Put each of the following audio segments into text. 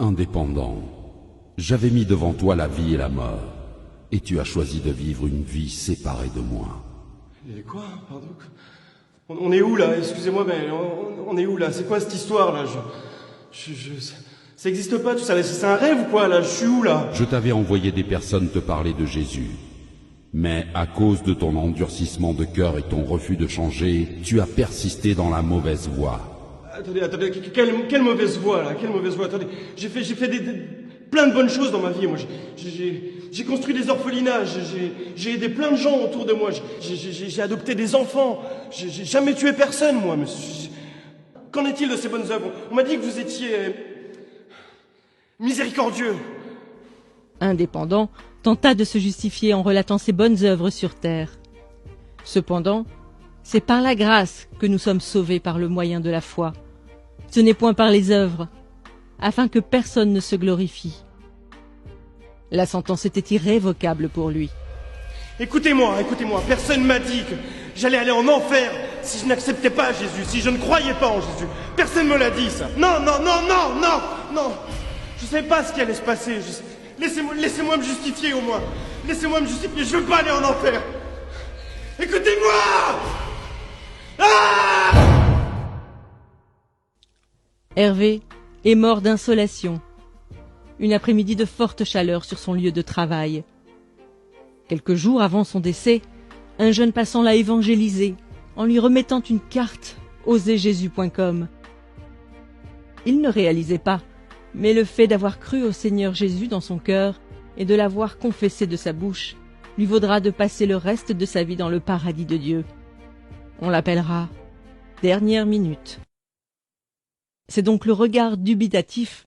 Indépendant, j'avais mis devant toi la vie et la mort, et tu as choisi de vivre une vie séparée de moi. Et quoi? Pardon? On est où là? Excusez-moi, mais on est où là? C'est quoi cette histoire là? Ça existe pas tout ça, c'est un rêve ou quoi là? Je suis où là? Je t'avais envoyé des personnes te parler de Jésus. Mais à cause de ton endurcissement de cœur et ton refus de changer, tu as persisté dans la mauvaise voie. Attendez, quelle mauvaise voie là? Quelle mauvaise voie? Attendez, j'ai fait plein de bonnes choses dans ma vie. Moi, j'ai construit des orphelinats, j'ai aidé plein de gens autour de moi, j'ai adopté des enfants, j'ai jamais tué personne, moi. Qu'en est-il de ces bonnes œuvres? On m'a dit que vous étiez miséricordieux. Indépendant tenta de se justifier en relatant ses bonnes œuvres sur terre. Cependant, c'est par la grâce que nous sommes sauvés par le moyen de la foi. Ce n'est point par les œuvres, afin que personne ne se glorifie. La sentence était irrévocable pour lui. Écoutez-moi, personne m'a dit que j'allais aller en enfer si je n'acceptais pas Jésus, si je ne croyais pas en Jésus. Personne me l'a dit, ça. Non. Je savais pas ce qui allait se passer. Laissez-moi me justifier au moins. Laissez-moi me justifier, je veux pas aller en enfer. Écoutez-moi! Ah! Hervé est mort d'insolation. Une après-midi de forte chaleur sur son lieu de travail. Quelques jours avant son décès, un jeune passant l'a évangélisé en lui remettant une carte oserjésus.com. Il ne réalisait pas, mais le fait d'avoir cru au Seigneur Jésus dans son cœur et de l'avoir confessé de sa bouche lui vaudra de passer le reste de sa vie dans le paradis de Dieu. On l'appellera Dernière Minute. C'est donc le regard dubitatif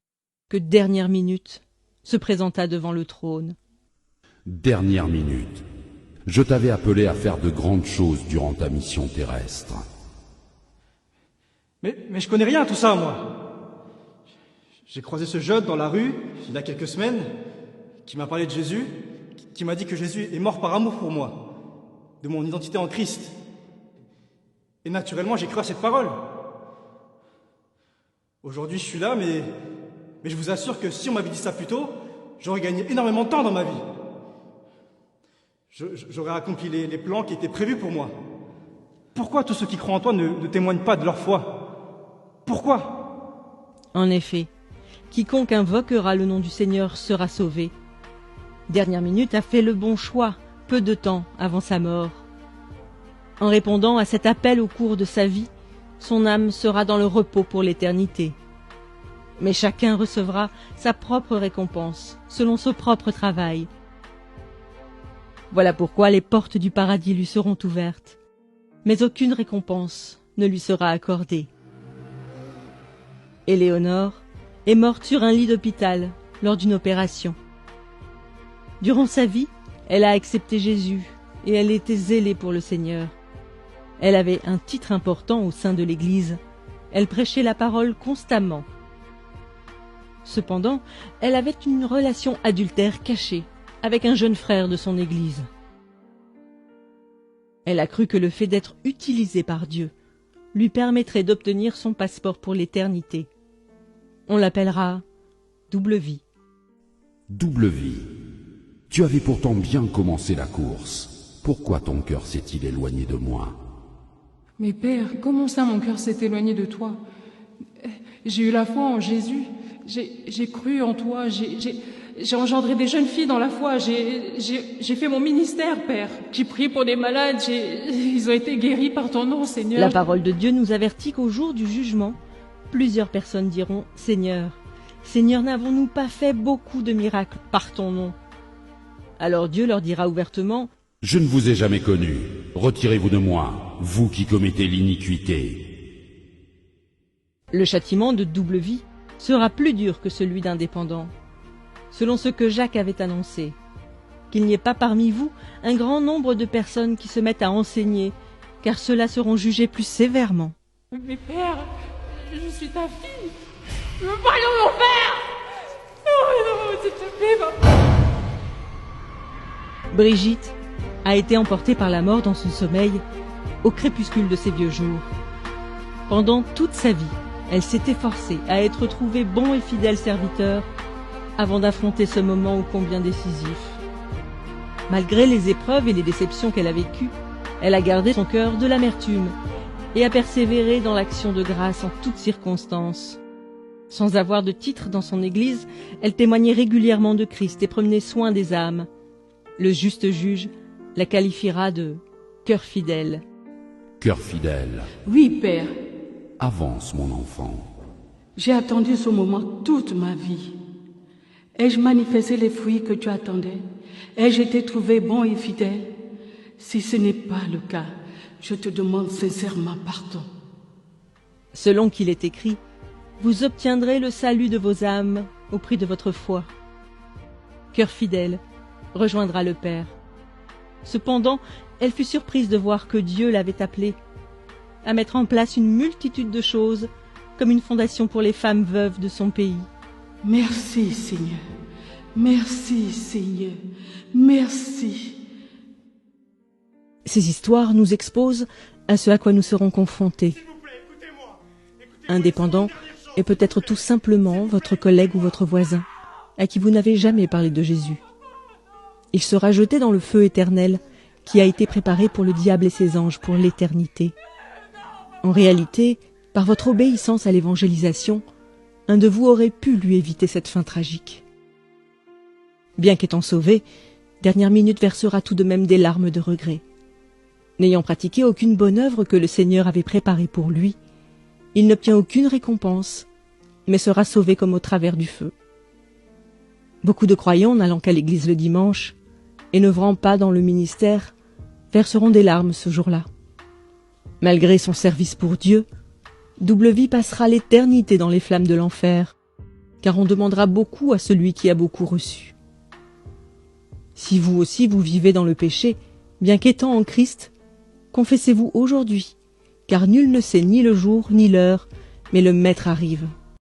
que Dernière Minute se présenta devant le trône. Dernière minute. Je t'avais appelé à faire de grandes choses durant ta mission terrestre. Mais je connais rien à tout ça, moi. J'ai croisé ce jeune dans la rue, il y a quelques semaines, qui m'a parlé de Jésus, qui m'a dit que Jésus est mort par amour pour moi, de mon identité en Christ. Et naturellement, j'ai cru à cette parole. Aujourd'hui, je suis là, mais je vous assure que si on m'avait dit ça plus tôt, j'aurais gagné énormément de temps dans ma vie. J'aurais accompli les plans qui étaient prévus pour moi. Pourquoi tous ceux qui croient en toi ne témoignent pas de leur foi? Pourquoi? En effet, quiconque invoquera le nom du Seigneur sera sauvé. Dernière Minute a fait le bon choix, peu de temps avant sa mort. En répondant à cet appel au cours de sa vie, son âme sera dans le repos pour l'éternité. Mais chacun recevra sa propre récompense, selon son propre travail. Voilà pourquoi les portes du paradis lui seront ouvertes, mais aucune récompense ne lui sera accordée. Éléonore est morte sur un lit d'hôpital lors d'une opération. Durant sa vie, elle a accepté Jésus et elle était zélée pour le Seigneur. Elle avait un titre important au sein de l'Église. Elle prêchait la parole constamment. Cependant, elle avait une relation adultère cachée avec un jeune frère de son Église. Elle a cru que le fait d'être utilisée par Dieu lui permettrait d'obtenir son passeport pour l'éternité. On l'appellera Double Vie. Double vie. Tu avais pourtant bien commencé la course. Pourquoi ton cœur s'est-il éloigné de moi? Mais Père, comment ça mon cœur s'est éloigné de toi? J'ai eu la foi en Jésus, j'ai cru en toi, j'ai engendré des jeunes filles dans la foi, j'ai fait mon ministère, Père. J'ai prié pour des malades, ils ont été guéris par ton nom, Seigneur. La parole de Dieu nous avertit qu'au jour du jugement, plusieurs personnes diront « Seigneur, Seigneur, n'avons-nous pas fait beaucoup de miracles par ton nom ?» Alors Dieu leur dira ouvertement « Je ne vous ai jamais connu. Retirez-vous de moi, vous qui commettez l'iniquité. » Le châtiment de double vie sera plus dur que celui d'indépendant, selon ce que Jacques avait annoncé, qu'il n'y ait pas parmi vous un grand nombre de personnes qui se mettent à enseigner, car ceux-là seront jugés plus sévèrement. Mais Père, je suis ta fille. Je veux pas aller en enfer. Non, s'il te plaît, papa. Brigitte a été emportée par la mort dans son sommeil au crépuscule de ses vieux jours. Pendant toute sa vie, Elle s'est efforcée à être trouvée bon et fidèle serviteur avant d'affronter ce moment ô combien décisif. Malgré les épreuves et les déceptions qu'elle a vécues, elle a gardé son cœur de l'amertume et a persévéré dans l'action de grâce en toutes circonstances. Sans avoir de titre dans son église, elle témoignait régulièrement de Christ et prenait soin des âmes. Le juste juge la qualifiera de « cœur fidèle ». Cœur fidèle, Oui, Père, avance mon enfant. j'ai attendu ce moment toute ma vie. Ai-je manifesté les fruits que tu attendais? Ai-je été trouvé bon et fidèle? Si ce n'est pas le cas, je te demande sincèrement pardon. Selon qu'il est écrit, vous obtiendrez le salut de vos âmes au prix de votre foi. Cœur fidèle rejoindra le Père. Cependant, elle fut surprise de voir que Dieu l'avait appelée à mettre en place une multitude de choses comme une fondation pour les femmes veuves de son pays. Merci, Seigneur. Merci, Seigneur. Merci. Ces histoires nous exposent à ce à quoi nous serons confrontés. Indépendant et peut-être tout simplement votre collègue ou votre voisin, à qui vous n'avez jamais parlé de Jésus. Il sera jeté dans le feu éternel qui a été préparé pour le diable et ses anges pour l'éternité. En réalité, par votre obéissance à l'évangélisation, un de vous aurait pu lui éviter cette fin tragique. Bien qu'étant sauvé, Dernière Minute versera tout de même des larmes de regret. N'ayant pratiqué aucune bonne œuvre que le Seigneur avait préparée pour lui, il n'obtient aucune récompense, mais sera sauvé comme au travers du feu. Beaucoup de croyants n'allant qu'à l'église le dimanche et n'œuvrant pas dans le ministère verseront des larmes ce jour-là. Malgré son service pour Dieu, Double Vie passera l'éternité dans les flammes de l'enfer, car on demandera beaucoup à celui qui a beaucoup reçu. Si vous aussi vous vivez dans le péché, bien qu'étant en Christ, confessez-vous aujourd'hui, car nul ne sait ni le jour ni l'heure, mais le Maître arrive.